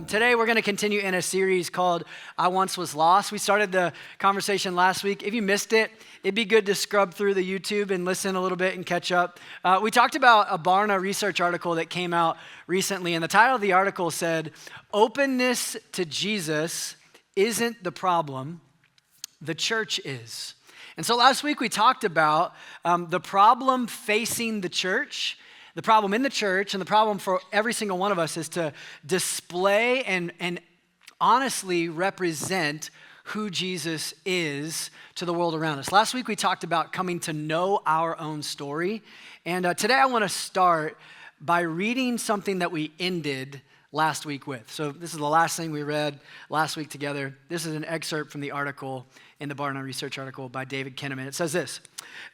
Today we're going to continue in a series called I Once Was Lost. We started the conversation last week. If you missed it, it'd be good to scrub through the YouTube and listen a little bit and catch up. We talked about a Barna research article that came out recently, and the title of the article said, "Openness to Jesus isn't the problem, the church is." And so last week we talked about the problem facing the church. The problem in the church and the problem for every single one of us is to display and honestly represent who Jesus is to the world around us. Last week we talked about coming to know our own story. And today I want to start by reading something that we ended last week with. So this is the last thing we read last week together. This is an excerpt from the article in the Barna Research article by David Kinnaman. It says this: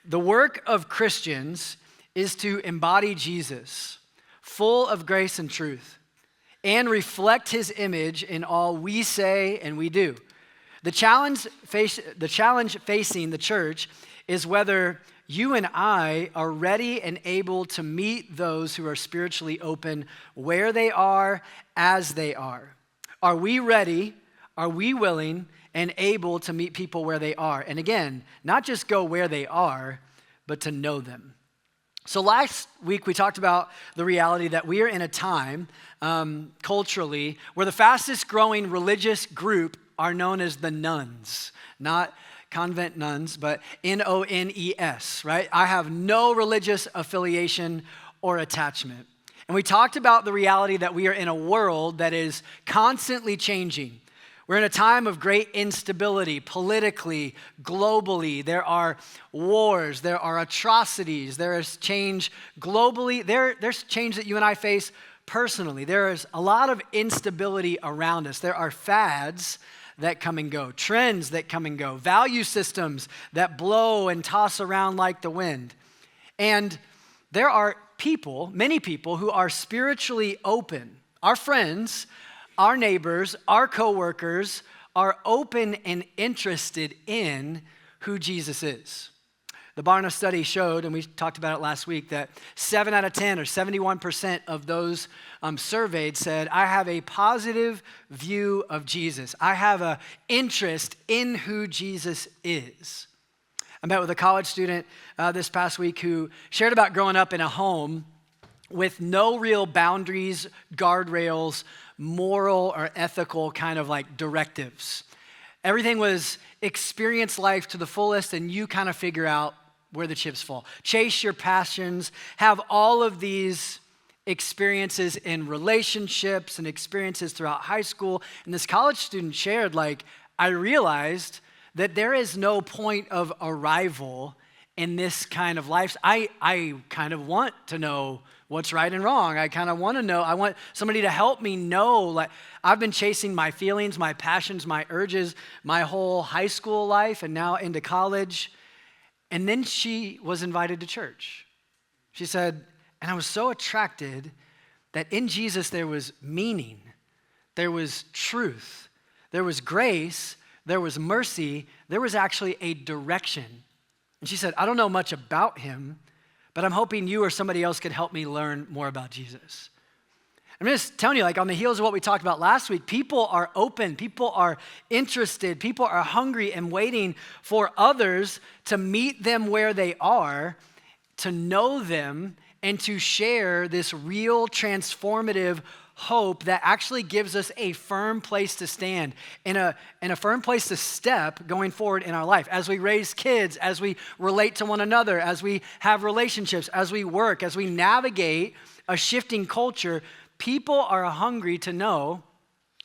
"The work of Christians is to embody Jesus, full of grace and truth, and reflect his image in all we say and we do. The challenge facing the church is whether you and I are ready and able to meet those who are spiritually open where they are, as they are. Are we ready? Are we willing and able to meet people where they are? And again, not just go where they are, but to know them." So last week, we talked about the reality that we are in a time, culturally, where the fastest growing religious group are known as the nuns. Not convent nuns, but N-O-N-E-S, right? I have no religious affiliation or attachment. And we talked about the reality that we are in a world that is constantly changing. We're in a time of great instability, politically, globally. There are wars, there are atrocities, there is change globally. There's change that you and I face personally. There is a lot of instability around us. There are fads that come and go, trends that come and go, value systems that blow and toss around like the wind. And there are people, many people, who are spiritually open. Our friends, our neighbors, our coworkers are open and interested in who Jesus is. The Barna study showed, and we talked about it last week, that 7 out of 10 or 71% of those surveyed said, I have a positive view of Jesus. I have an interest in who Jesus is. I met with a college student this past week who shared about growing up in a home with no real boundaries, guardrails, moral or ethical kind of like directives. Everything was experience life to the fullest, and you kind of figure out where the chips fall. Chase your passions, have all of these experiences in relationships and experiences throughout high school. And this college student shared, I realized that there is no point of arrival in this kind of life. I kind of want to know what's right and wrong. I kind of want to know. I want somebody to help me know. I've been chasing my feelings, my passions, my urges, my whole high school life and now into college. And then she was invited to church. She said, and I was so attracted that in Jesus there was meaning, there was truth, there was grace, there was mercy, there was actually a direction. And she said, I don't know much about him, but I'm hoping you or somebody else could help me learn more about Jesus. I'm just telling you, on the heels of what we talked about last week, people are open, people are interested, people are hungry and waiting for others to meet them where they are, to know them, and to share this real transformative hope that actually gives us a firm place to stand and a firm place to step going forward in our life. As we raise kids, as we relate to one another, as we have relationships, as we work, as we navigate a shifting culture, people are hungry to know,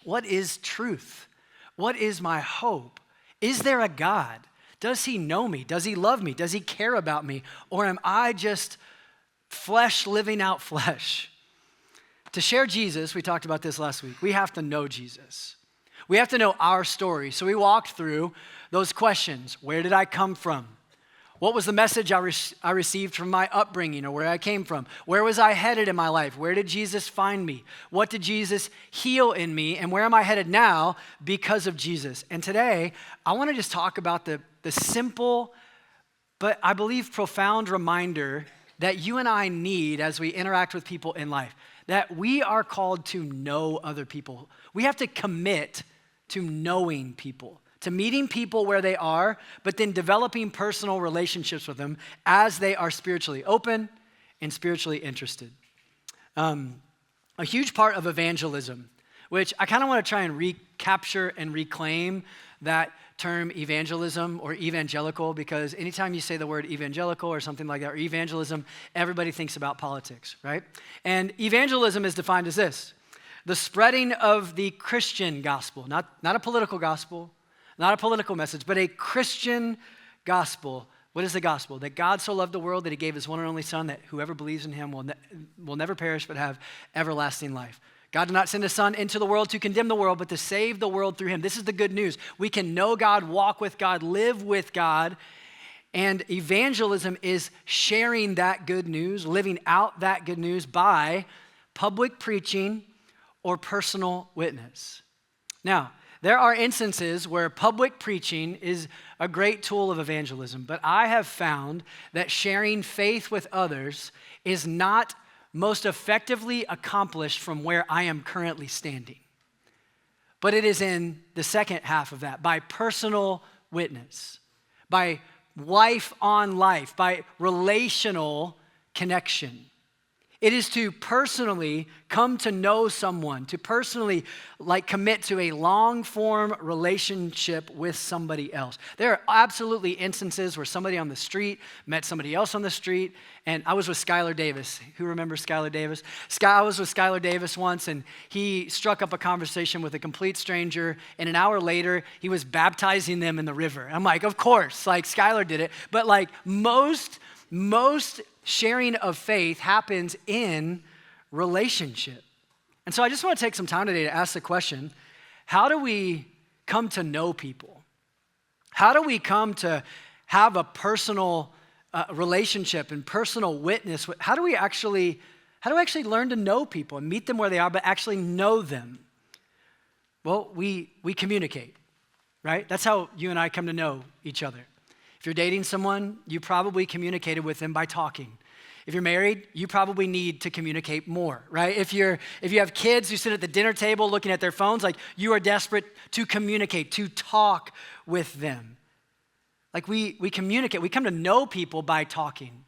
what is truth? What is my hope? Is there a God? Does he know me? Does he love me? Does he care about me? Or am I just flesh living out flesh? To share Jesus, we talked about this last week, we have to know Jesus. We have to know our story. So we walked through those questions. Where did I come from? What was the message I received from my upbringing or where I came from? Where was I headed in my life? Where did Jesus find me? What did Jesus heal in me? And where am I headed now because of Jesus? And today, I want to just talk about the simple, but I believe profound reminder that you and I need as we interact with people in life. that we are called to know other people. We have to commit to knowing people, to meeting people where they are, but then developing personal relationships with them as they are spiritually open and spiritually interested. A huge part of evangelism, which I kind of want to try and recapture and reclaim that term evangelism or evangelical, because anytime you say the word evangelical or something like that, or evangelism, everybody thinks about politics, right? And evangelism is defined as this: the spreading of the Christian gospel, not a political gospel, not a political message, but a Christian gospel. What is the gospel? That God so loved the world that he gave his one and only son, that whoever believes in him will never perish but have everlasting life. God did not send his son into the world to condemn the world, but to save the world through him. This is the good news. We can know God, walk with God, live with God, and evangelism is sharing that good news, living out that good news by public preaching or personal witness. Now, there are instances where public preaching is a great tool of evangelism, but I have found that sharing faith with others is not most effectively accomplished from where I am currently standing. But it is in the second half of that, by personal witness, by life on life, by relational connection. It is to personally come to know someone, to personally commit to a long-form relationship with somebody else. There are absolutely instances where somebody on the street met somebody else on the street, and I was with Skylar Davis. Who remembers Skylar Davis? I was with Skylar Davis once, and he struck up a conversation with a complete stranger, and an hour later, he was baptizing them in the river. I'm like, of course, Skylar did it, but most sharing of faith happens in relationship. And so I just want to take some time today to ask the question, how do we come to know people? How do we come to have a personal relationship and personal witness? How do we actually learn to know people and meet them where they are, but actually know them? Well, we communicate, right? That's how you and I come to know each other. If you're dating someone, you probably communicated with them by talking. If you're married, you probably need to communicate more, right? If you have kids who sit at the dinner table looking at their phones, you are desperate to communicate, to talk with them. We communicate, we come to know people by talking.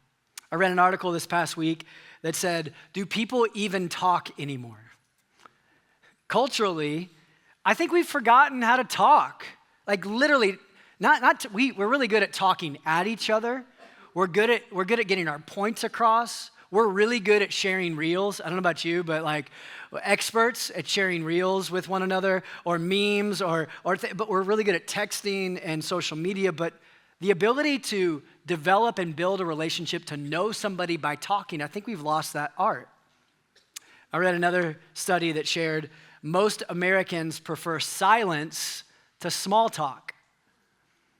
I read an article this past week that said, do people even talk anymore? Culturally, I think we've forgotten how to talk. Literally, we're really good at talking at each other. We're good at getting our points across. We're really good at sharing reels. I don't know about you, but experts at sharing reels with one another, or memes, but we're really good at texting and social media. But the ability to develop and build a relationship, to know somebody by talking, I think we've lost that art. I read another study that shared most Americans prefer silence to small talk.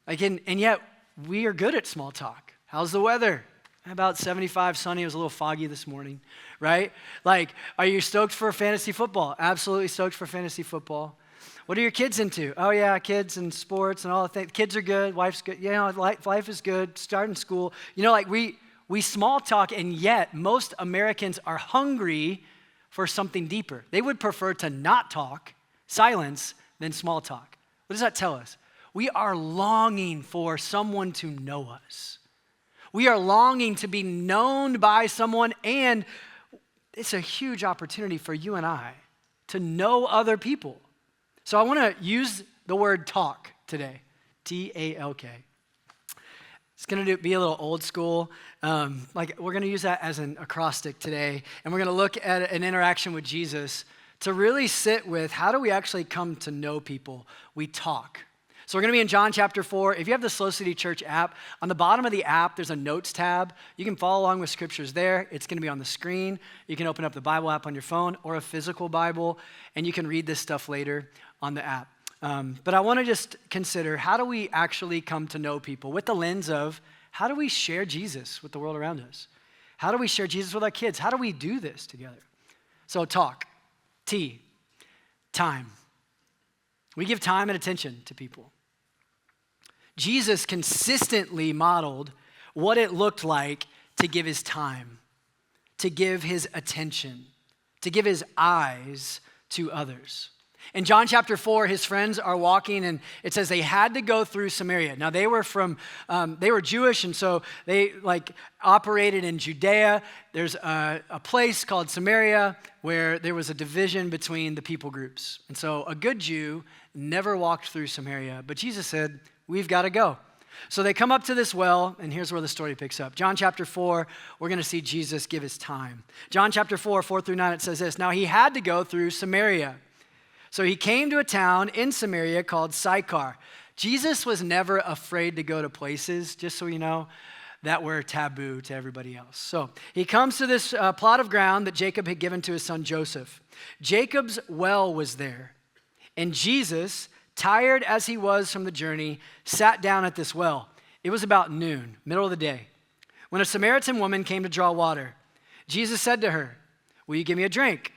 And yet, we are good at small talk. How's the weather? About 75, sunny. It was a little foggy this morning, right? Are you stoked for fantasy football? Absolutely stoked for fantasy football. What are your kids into? Oh, yeah, kids and sports and all the things. Kids are good. Wife's good. Life is good. Starting school. We small talk, and yet most Americans are hungry for something deeper. They would prefer to not talk, silence, than small talk. What does that tell us? We are longing for someone to know us. We are longing to be known by someone, and it's a huge opportunity for you and I to know other people. So I want to use the word talk today, T-A-L-K. It's going to be a little old school. We're going to use that as an acrostic today, and we're going to look at an interaction with Jesus to really sit with, how do we actually come to know people? We talk. So we're going to be in John chapter 4. If you have the Slow City Church app, on the bottom of the app, there's a notes tab. You can follow along with scriptures there. It's going to be on the screen. You can open up the Bible app on your phone or a physical Bible, and you can read this stuff later on the app. But I want to just consider, how do we actually come to know people with the lens of, how do we share Jesus with the world around us? How do we share Jesus with our kids? How do we do this together? So talk, T, time. We give time and attention to people. Jesus consistently modeled what it looked like to give his time, to give his attention, to give his eyes to others. In John chapter 4, his friends are walking, and it says they had to go through Samaria. Now, they were Jewish, and so they operated in Judea. There's a place called Samaria where there was a division between the people groups. And so a good Jew never walked through Samaria, but Jesus said, we've got to go. So they come up to this well, and here's where the story picks up. John chapter 4, we're going to see Jesus give his time. John chapter 4, 4 through 9, it says this, now he had to go through Samaria. So he came to a town in Samaria called Sychar. Jesus was never afraid to go to places, just so you know, that were taboo to everybody else. So he comes to this plot of ground that Jacob had given to his son Joseph. Jacob's well was there, and Jesus, tired as he was from the journey, sat down at this well. It was about noon, middle of the day. When a Samaritan woman came to draw water, Jesus said to her, will you give me a drink?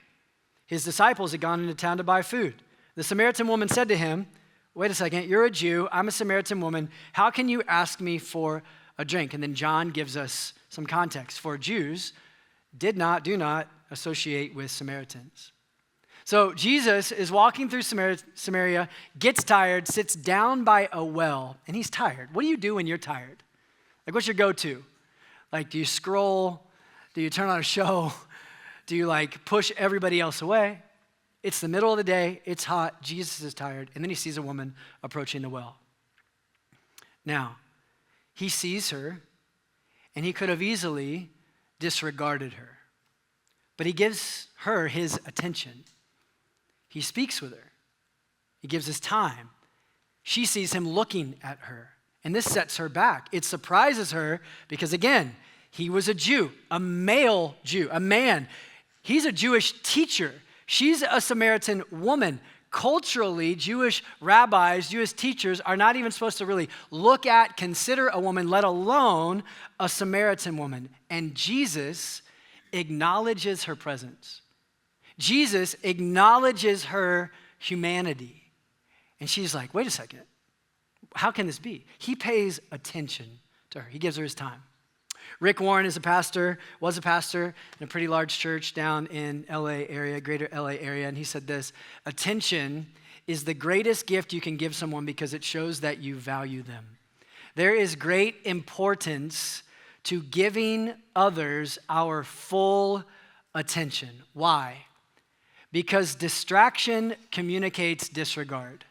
His disciples had gone into town to buy food. The Samaritan woman said to him, wait a second, you're a Jew, I'm a Samaritan woman. How can you ask me for a drink? And then John gives us some context. For Jews do not associate with Samaritans. So Jesus is walking through Samaria, gets tired, sits down by a well, and he's tired. What do you do when you're tired? What's your go-to? Do you scroll? Do you turn on a show? Do you push everybody else away? It's the middle of the day, it's hot, Jesus is tired, and then he sees a woman approaching the well. Now, he sees her, and he could have easily disregarded her, but he gives her his attention. He speaks with her. He gives his time. She sees him looking at her, and this sets her back. It surprises her because, again, he was a Jew, a male Jew, a man. He's a Jewish teacher. She's a Samaritan woman. Culturally, Jewish rabbis, Jewish teachers are not even supposed to really look at, consider a woman, let alone a Samaritan woman. And Jesus acknowledges her presence. Jesus acknowledges her humanity. And she's like, wait a second, how can this be? He pays attention to her. He gives her his time. Rick Warren was a pastor in a pretty large church down in LA area, greater LA area, and he said this, attention is the greatest gift you can give someone because it shows that you value them. There is great importance to giving others our full attention. Why? Because distraction communicates disregard.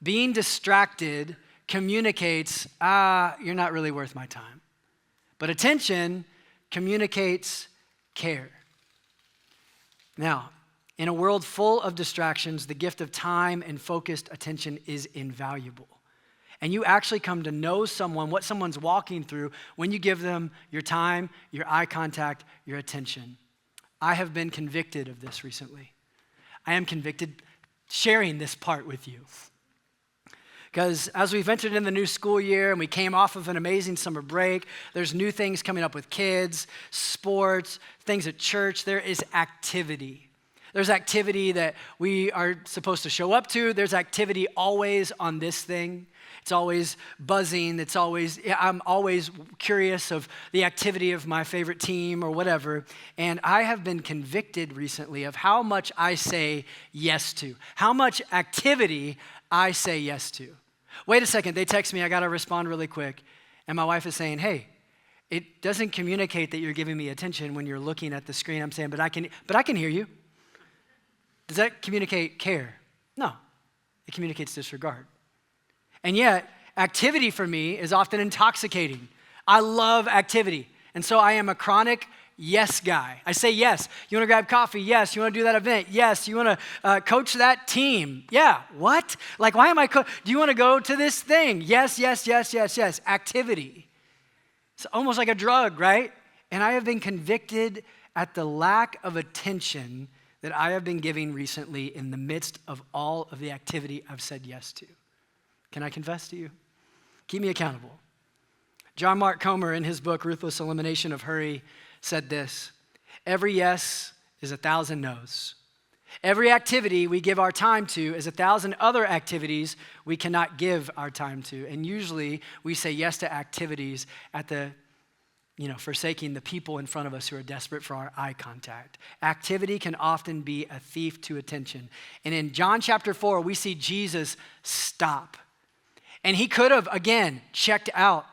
Being distracted communicates, you're not really worth my time. But attention communicates care. Now, in a world full of distractions, the gift of time and focused attention is invaluable. And you actually come to know someone, what someone's walking through, when you give them your time, your eye contact, your attention. I have been convicted of this recently. I am convicted sharing this part with you. Because as we've entered in the new school year and we came off of an amazing summer break, there's new things coming up with kids, sports, things at church. There is activity. There's activity that we are supposed to show up to. There's activity always on this thing. It's always buzzing. I'm always curious of the activity of my favorite team or whatever. And I have been convicted recently of how much I say yes to, how much activity I say yes to. Wait a second, they text me, I gotta respond really quick. And my wife is saying, hey, it doesn't communicate that you're giving me attention when you're looking at the screen. I'm saying, but I can hear you. Does that communicate care? No, it communicates disregard. And yet, activity for me is often intoxicating. I love activity. And so I am a chronic yes guy. I say yes. You want to grab coffee? Yes. You want to do that event? Yes. You want to coach that team? Yeah. What? Why am I do you want to go to this thing? Yes, yes, yes, yes, yes. Activity. It's almost like a drug, right? And I have been convicted at the lack of attention that I have been giving recently in the midst of all of the activity I've said yes to. Can I confess to you? Keep me accountable. John Mark Comer, in his book, Ruthless Elimination of Hurry, said this, every yes is 1,000 no's. Every activity we give our time to is 1,000 other activities we cannot give our time to. And usually we say yes to activities at the forsaking the people in front of us who are desperate for our eye contact. Activity can often be a thief to attention. And in John chapter 4, we see Jesus stop. And he could have, again, checked out.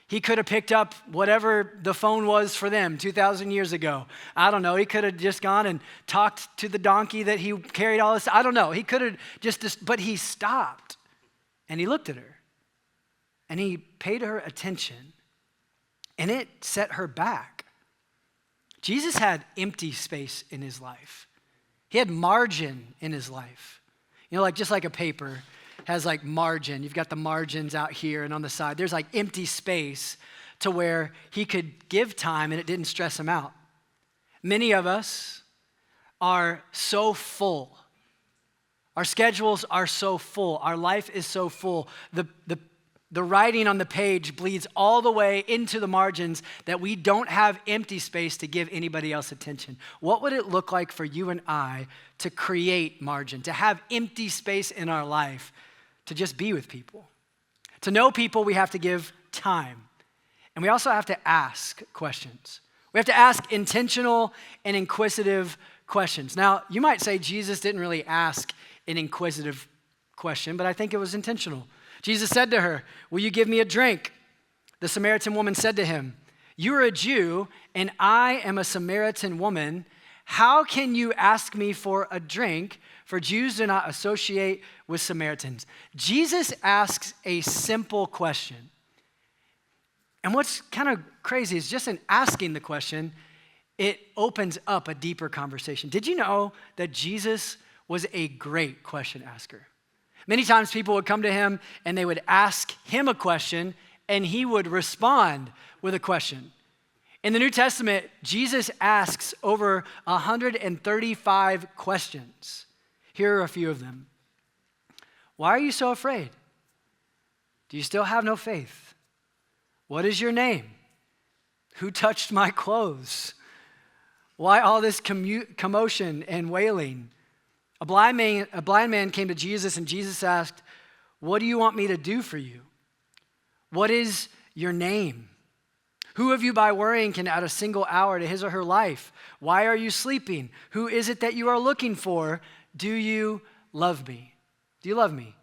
He could have picked up whatever the phone was for them 2,000 years ago. I don't know. He could have just gone and talked to the donkey that he carried all this. I don't know. He could have but he stopped and he looked at her and he paid her attention and it set her back. Jesus had empty space in his life. He had margin in his life. Just like a paper has like margin. You've got the margins out here and on the side. There's like empty space to where he could give time and it didn't stress him out. Many of us are so full. Our schedules are so full. Our life is so full. The writing on the page bleeds all the way into the margins that we don't have empty space to give anybody else attention. What would it look like for you and I to create margin, to have empty space in our life, to just be with people? To know people, we have to give time. And we also have to ask questions. We have to ask intentional and inquisitive questions. Now, you might say Jesus didn't really ask an inquisitive question, but I think it was intentional. Jesus said to her, "Will you give me a drink?" The Samaritan woman said to him, "You are a Jew, and I am a Samaritan woman. How can you ask me for a drink? For Jews do not associate with Samaritans." Jesus asks a simple question. And what's kind of crazy is just in asking the question, it opens up a deeper conversation. Did you know that Jesus was a great question asker? Many times people would come to him and they would ask him a question and he would respond with a question. In the New Testament, Jesus asks over 135 questions. Here are a few of them. Why are you so afraid? Do you still have no faith? What is your name? Who touched my clothes? Why all this commotion and wailing? A blind man came to Jesus and Jesus asked, "What do you want me to do for you? What is your name? Who of you by worrying can add a single hour to his or her life? Why are you sleeping? Who is it that you are looking for? Do you love me?" Do you love me?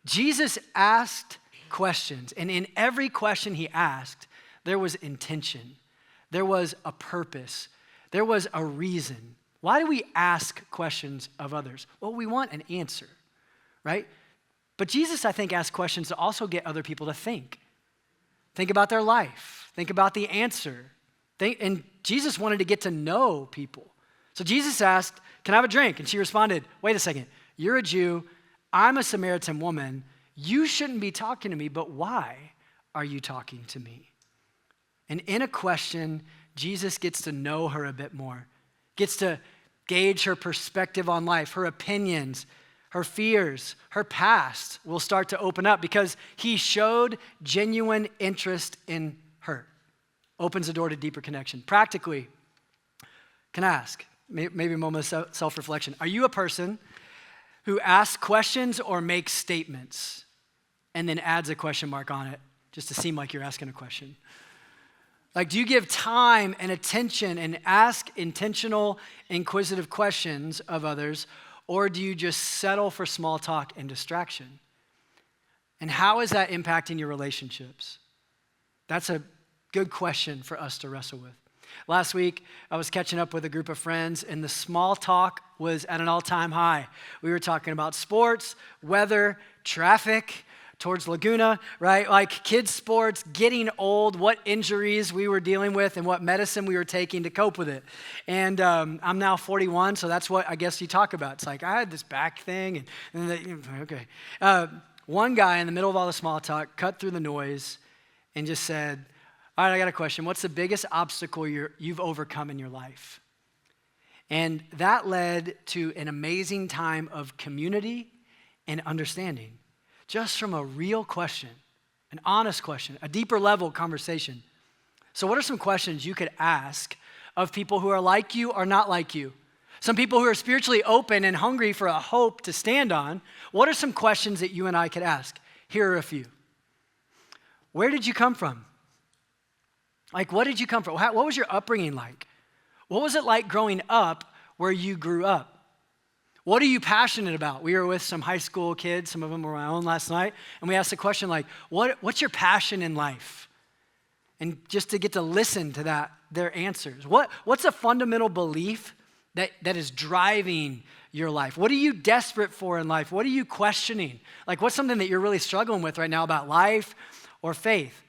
Jesus asked questions, and in every question he asked, there was intention. There was a purpose. There was a reason. Why do we ask questions of others? Well, we want an answer, right? But Jesus, I think, asked questions to also get other people to think. Think about their life. Think about the answer. And Jesus wanted to get to know people. So Jesus asked, "Can I have a drink?" And she responded, "Wait a second. You're a Jew. I'm a Samaritan woman. You shouldn't be talking to me, but why are you talking to me?" And in a question, Jesus gets to know her a bit more, gets to gauge her perspective on life, her opinions, her fears, her past will start to open up because he showed genuine interest in her. Opens the door to deeper connection. Practically, can I ask, maybe a moment of self-reflection, are you a person who asks questions or makes statements and then adds a question mark on it just to seem like you're asking a question? Like, do you give time and attention and ask intentional, inquisitive questions of others, or do you just settle for small talk and distraction? And how is that impacting your relationships? That's a good question for us to wrestle with. Last week, I was catching up with a group of friends, and the small talk was at an all-time high. We were talking about sports, weather, traffic, towards Laguna, right? Like kids' sports, getting old, what injuries we were dealing with, and what medicine we were taking to cope with it. And I'm now 41, so that's what I guess you talk about. It's like, I had this back thing, okay. One guy in the middle of all the small talk cut through the noise and just said, "All right, I got a question. What's the biggest obstacle you've overcome in your life?" And that led to an amazing time of community and understanding. Just from a real question, an honest question, a deeper level conversation. So what are some questions you could ask of people who are like you or not like you? Some people who are spiritually open and hungry for a hope to stand on. What are some questions that you and I could ask? Here are a few. Where did you come from? Like, what did you come from? What was your upbringing like? What was it like growing up where you grew up? What are you passionate about? We were with some high school kids, some of them were my own last night, and we asked the question like, what's your passion in life? And just to get to listen to their answers. What's a fundamental belief that is driving your life? What are you desperate for in life? What are you questioning? Like, what's something that you're really struggling with right now about life or faith?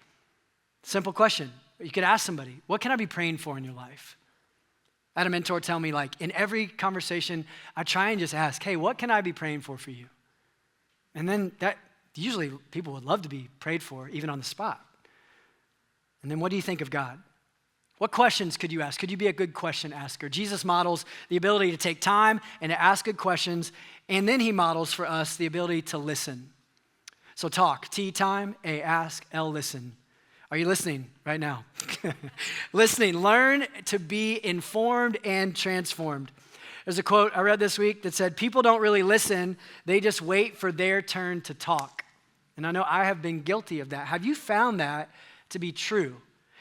Simple question. You could ask somebody, what can I be praying for in your life? I had a mentor tell me, like, in every conversation, I try and just ask, hey, what can I be praying for you? And then that, usually people would love to be prayed for, even on the spot. And then what do you think of God? What questions could you ask? Could you be a good question asker? Jesus models the ability to take time and to ask good questions, and then he models for us the ability to listen. So talk, T time, A ask, L listen. Are you listening right now? Listening, learn to be informed and transformed. There's a quote I read this week that said, people don't really listen, they just wait for their turn to talk. And I know I have been guilty of that. Have you found that to be true?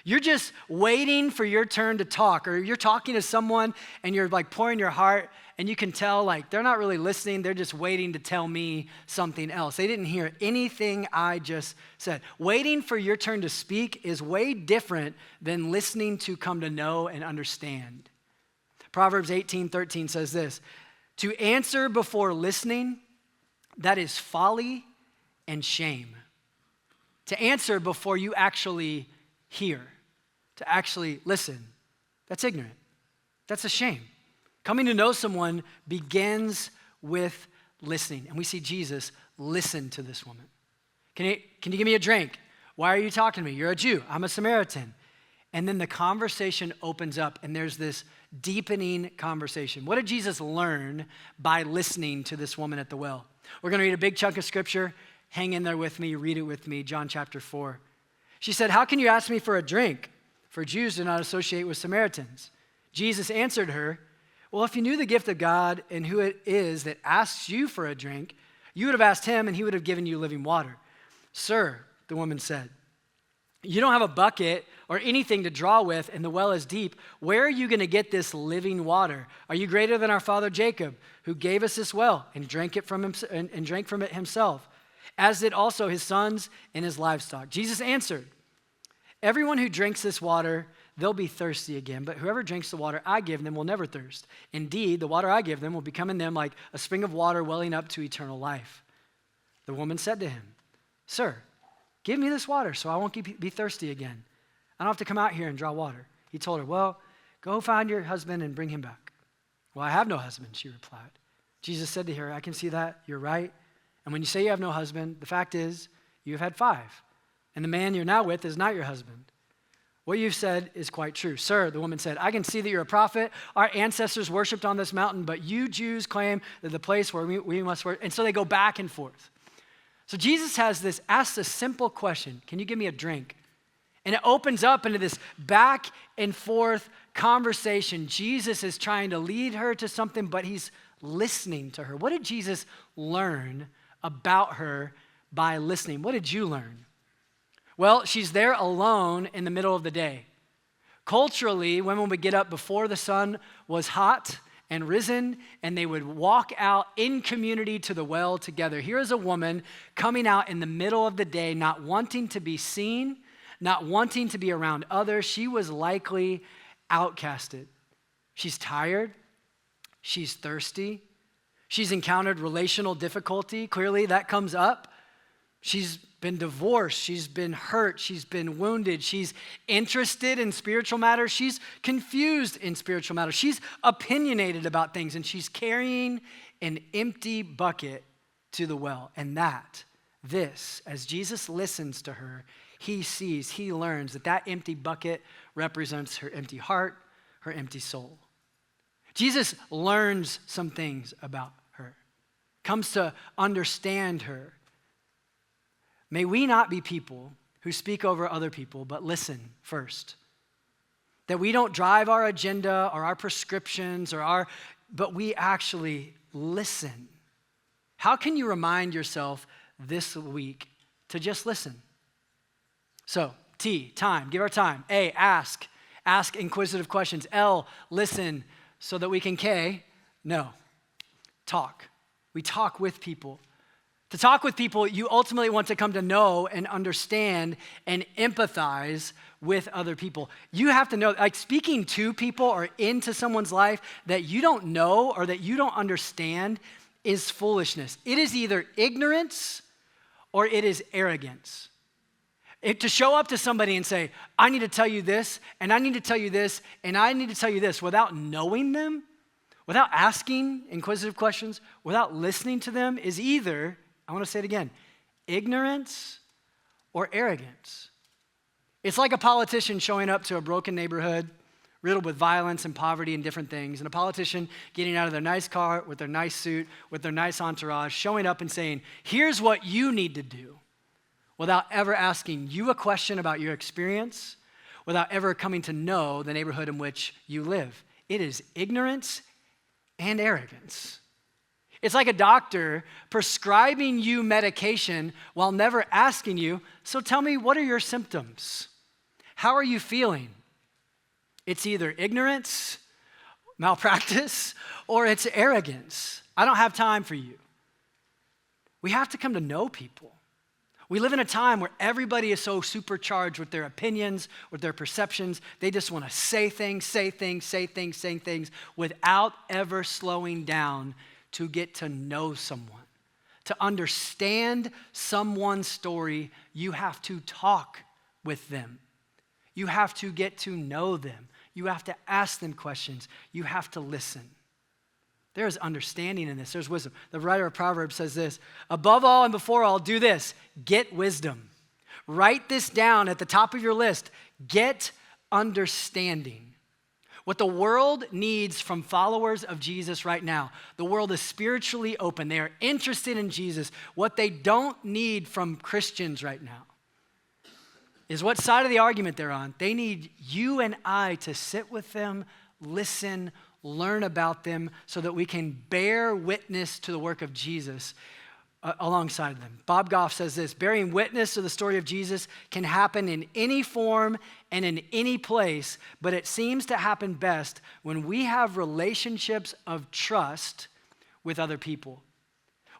You're just waiting for your turn to talk, or you're talking to someone and you're like pouring your heart and you can tell like they're not really listening, they're just waiting to tell me something else. They didn't hear anything I just said. Waiting for your turn to speak is way different than listening to come to know and understand. Proverbs 18:13 says this, to answer before listening, that is folly and shame. To answer before you actually hear, to actually listen, that's ignorant. That's a shame. Coming to know someone begins with listening. And we see Jesus listen to this woman. Can you give me a drink? Why are you talking to me? You're a Jew. I'm a Samaritan. And then the conversation opens up and there's this deepening conversation. What did Jesus learn by listening to this woman at the well? We're going to read a big chunk of scripture. Hang in there with me. Read it with me. John chapter 4. She said, how can you ask me for a drink? For Jews do not associate with Samaritans. Jesus answered her, well, if you knew the gift of God and who it is that asks you for a drink, you would have asked him and he would have given you living water. Sir, the woman said, you don't have a bucket or anything to draw with and the well is deep. Where are you going to get this living water? Are you greater than our father Jacob, who gave us this well and drank from it himself, as did also his sons and his livestock? Jesus answered, everyone who drinks this water, they'll be thirsty again, but whoever drinks the water I give them will never thirst. Indeed, the water I give them will become in them like a spring of water welling up to eternal life. The woman said to him, sir, give me this water so I won't be thirsty again. I don't have to come out here and draw water. He told her, well, go find your husband and bring him back. Well, I have no husband, she replied. Jesus said to her, I can see that, you're right. And when you say you have no husband, the fact is you have had 5. And the man you're now with is not your husband. What you've said is quite true. Sir, the woman said, I can see that you're a prophet. Our ancestors worshiped on this mountain, but you Jews claim that the place where we must worship. And so they go back and forth. So Jesus asks a simple question. Can you give me a drink? And it opens up into this back and forth conversation. Jesus is trying to lead her to something, but he's listening to her. What did Jesus learn about her by listening? What did you learn? Well, she's there alone in the middle of the day. Culturally, women would get up before the sun was hot and risen, and they would walk out in community to the well together. Here is a woman coming out in the middle of the day, not wanting to be seen, not wanting to be around others. She was likely outcasted. She's tired. She's thirsty. She's encountered relational difficulty. Clearly, that comes up. She's been divorced, she's been hurt, she's been wounded, she's interested in spiritual matters, she's confused in spiritual matters, she's opinionated about things, and she's carrying an empty bucket to the well. And as Jesus listens to her, he learns that empty bucket represents her empty heart, her empty soul. Jesus learns some things about her, comes to understand her. May we not be people who speak over other people, but listen first. That we don't drive our agenda or our prescriptions but we actually listen. How can you remind yourself this week to just listen? So, T, time, give our time. A, ask inquisitive questions. L, listen so that we can. K, no, talk. We talk with people. To talk with people, you ultimately want to come to know and understand and empathize with other people. You have to know, like speaking to people or into someone's life that you don't know or that you don't understand is foolishness. It is either ignorance or it is arrogance. To show up to somebody and say, I need to tell you this, and I need to tell you this, and I need to tell you this without knowing them, without asking inquisitive questions, without listening to them is either, I want to say it again, ignorance or arrogance. It's like a politician showing up to a broken neighborhood riddled with violence and poverty and different things, and a politician getting out of their nice car with their nice suit, with their nice entourage, showing up and saying, here's what you need to do, without ever asking you a question about your experience, without ever coming to know the neighborhood in which you live. It is ignorance and arrogance. It's like a doctor prescribing you medication while never asking you, so tell me, what are your symptoms? How are you feeling? It's either ignorance, malpractice, or it's arrogance. I don't have time for you. We have to come to know people. We live in a time where everybody is so supercharged with their opinions, with their perceptions. They just want to say things without ever slowing down to get to know someone. To understand someone's story, you have to talk with them. You have to get to know them. You have to ask them questions. You have to listen. There is understanding in this. There's wisdom. The writer of Proverbs says this, above all and before all, do this, get wisdom. Write this down at the top of your list. Get understanding. What the world needs from followers of Jesus right now, the world is spiritually open. They are interested in Jesus. What they don't need from Christians right now is what side of the argument they're on. They need you and I to sit with them, listen, learn about them so that we can bear witness to the work of Jesus alongside them. Bob Goff says this, bearing witness to the story of Jesus can happen in any form and in any place, but it seems to happen best when we have relationships of trust with other people.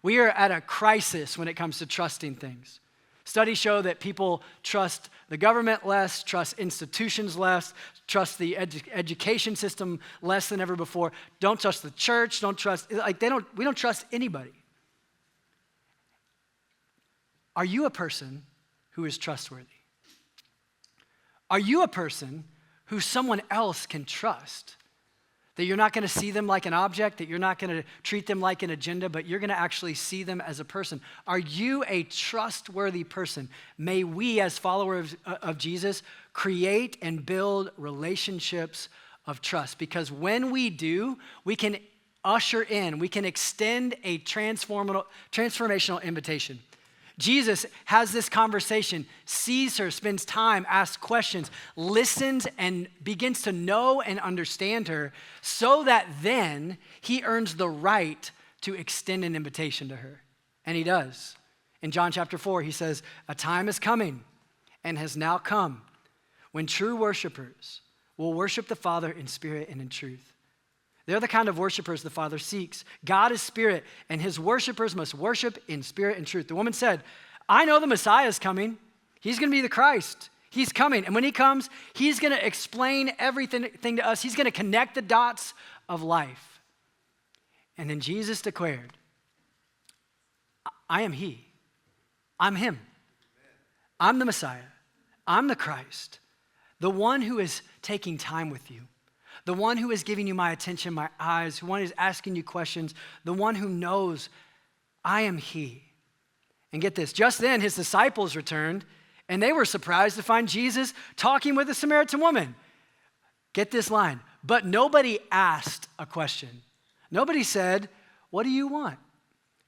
We are at a crisis when it comes to trusting things. Studies show that people trust the government less, trust institutions less, trust the education system less than ever before. Don't trust the church, we don't trust anybody. Are you a person who is trustworthy? Are you a person who someone else can trust? That you're not going to see them like an object, that you're not going to treat them like an agenda, but you're going to actually see them as a person. Are you a trustworthy person? May we, as followers of Jesus, create and build relationships of trust. Because when we do, we can usher in, we can extend a transformational invitation. Jesus has this conversation, sees her, spends time, asks questions, listens, and begins to know and understand her so that then he earns the right to extend an invitation to her. And he does. In John chapter 4, he says, a time is coming and has now come when true worshipers will worship the Father in spirit and in truth. They're the kind of worshipers the Father seeks. God is spirit, and his worshipers must worship in spirit and truth. The woman said, I know the Messiah is coming. He's going to be the Christ. He's coming. And when he comes, he's going to explain everything to us. He's going to connect the dots of life. And then Jesus declared, I am he. I'm him. I'm the Messiah. I'm the Christ. The one who is taking time with you. The one who is giving you my attention, my eyes, the one who is asking you questions, the one who knows I am he. And get this, just then his disciples returned, and they were surprised to find Jesus talking with a Samaritan woman. Get this line, but nobody asked a question. Nobody said, what do you want?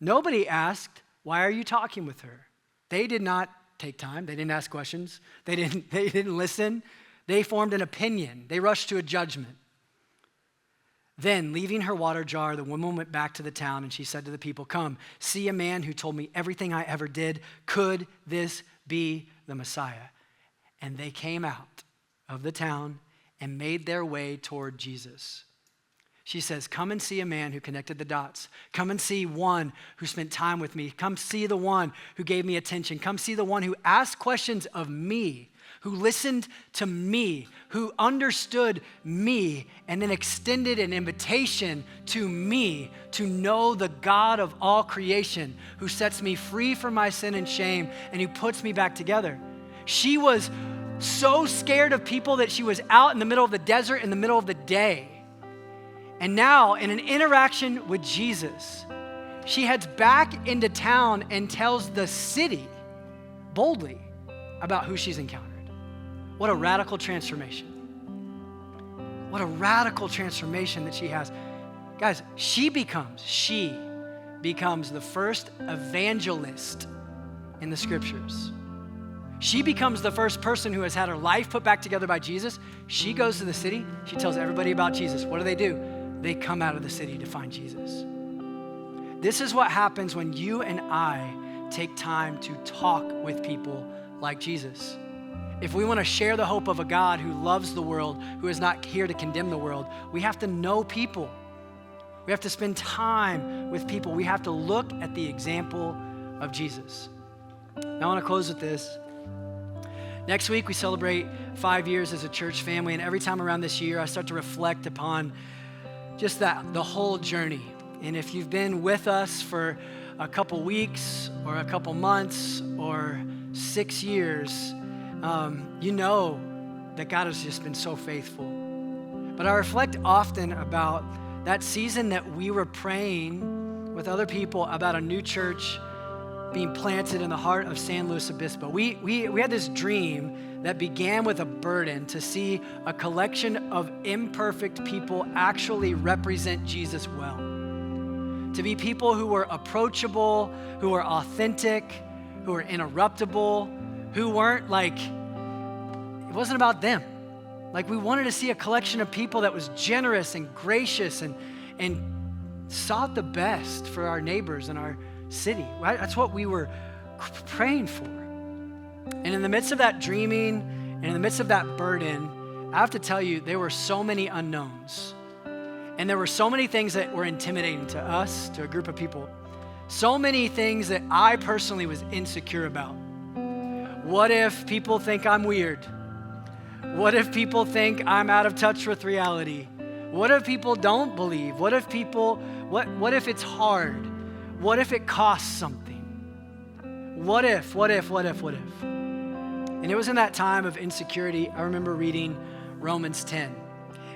Nobody asked, why are you talking with her? They did not take time. They didn't ask questions. They didn't listen. They formed an opinion. They rushed to a judgment. Then, leaving her water jar, the woman went back to the town, and she said to the people, come, see a man who told me everything I ever did. Could this be the Messiah? And they came out of the town and made their way toward Jesus. She says, come and see a man who connected the dots. Come and see one who spent time with me. Come see the one who gave me attention. Come see the one who asked questions of me, who listened to me, who understood me, and then extended an invitation to me to know the God of all creation, who sets me free from my sin and shame, and who puts me back together. She was so scared of people that she was out in the middle of the desert in the middle of the day. And now, in an interaction with Jesus, she heads back into town and tells the city boldly about who she's encountered. What a radical transformation. What a radical transformation that she has. Guys, she becomes the first evangelist in the scriptures. She becomes the first person who has had her life put back together by Jesus. She goes to the city. She tells everybody about Jesus. What do? They come out of the city to find Jesus. This is what happens when you and I take time to talk with people like Jesus. If we want to share the hope of a God who loves the world, who is not here to condemn the world, we have to know people. We have to spend time with people. We have to look at the example of Jesus. Now I want to close with this. Next week, we celebrate 5 years as a church family, and every time around this year, I start to reflect upon just the whole journey. And if you've been with us for a couple weeks or a couple months or 6 years, you know that God has just been so faithful. But I reflect often about that season that we were praying with other people about a new church being planted in the heart of San Luis Obispo. We had this dream that began with a burden to see a collection of imperfect people actually represent Jesus well. To be people who were approachable, who were authentic, who were interruptible, who weren't like, it wasn't about them. Like we wanted to see a collection of people that was generous and gracious and sought the best for our neighbors and our city, right? That's what we were praying for. And in the midst of that dreaming and in the midst of that burden, I have to tell you, there were so many unknowns. And there were so many things that were intimidating to us, to a group of people. So many things that I personally was insecure about. What if people think I'm weird? What if people think I'm out of touch with reality? What if people don't believe? What if it's hard? What if it costs something? What if? And it was in that time of insecurity, I remember reading Romans 10.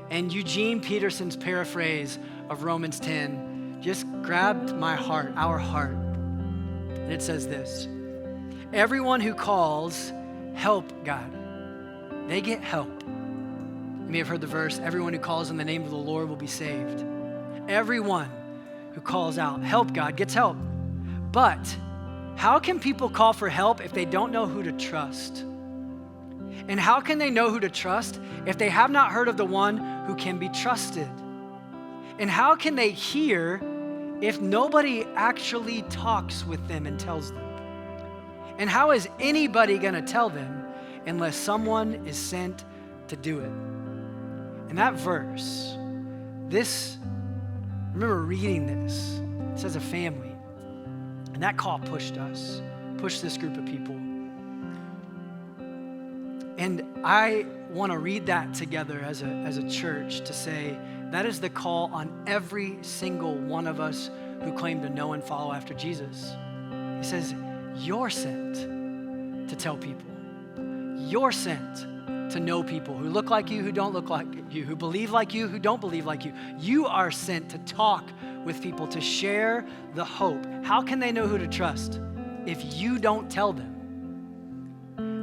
And Eugene Peterson's paraphrase of Romans 10 just grabbed my heart, our heart. And it says this: everyone who calls, help God, they get help. You may have heard the verse, everyone who calls in the name of the Lord will be saved. Everyone who calls out, help God, gets help. But how can people call for help if they don't know who to trust? And how can they know who to trust if they have not heard of the one who can be trusted? And how can they hear if nobody actually talks with them and tells them? And how is anybody going to tell them unless someone is sent to do it? And that verse, I remember reading this as a family, and that call pushed this group of people. And I want to read that together as a church to say that is the call on every single one of us who claim to know and follow after Jesus. He says, you're sent to tell people. You're sent to know people who look like you, who don't look like you, who believe like you, who don't believe like you. You are sent to talk with people, to share the hope. How can they know who to trust if you don't tell them?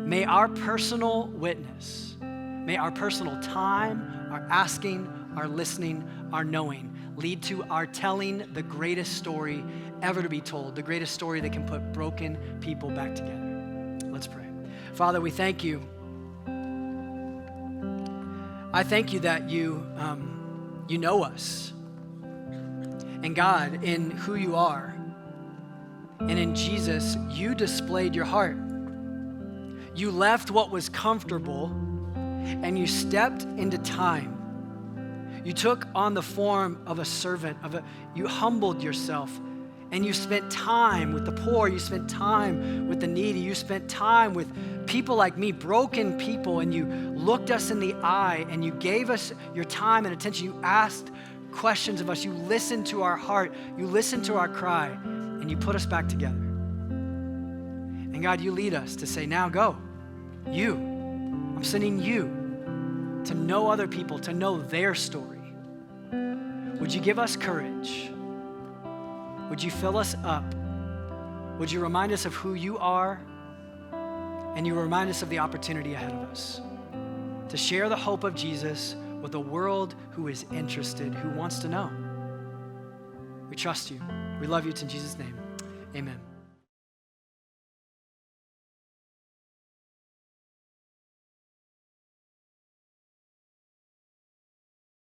May our personal witness, may our personal time, our asking, our listening, our knowing lead to our telling the greatest story ever to be told, the greatest story that can put broken people back together. Let's pray. Father, we thank you. I thank you that you know us. And God, in who you are, and in Jesus, you displayed your heart. You left what was comfortable and you stepped into time. You took on the form of a servant, you humbled yourself, and you spent time with the poor, you spent time with the needy, you spent time with people like me, broken people, and you looked us in the eye and you gave us your time and attention. You asked questions of us, you listened to our heart, you listened to our cry, and you put us back together. And God, you lead us to say, now go, I'm sending you to know other people, to know their story. Would you give us courage? Would you fill us up? Would you remind us of who you are? And you remind us of the opportunity ahead of us to share the hope of Jesus with a world who is interested, who wants to know. We trust you. We love you. It's in Jesus' name. Amen.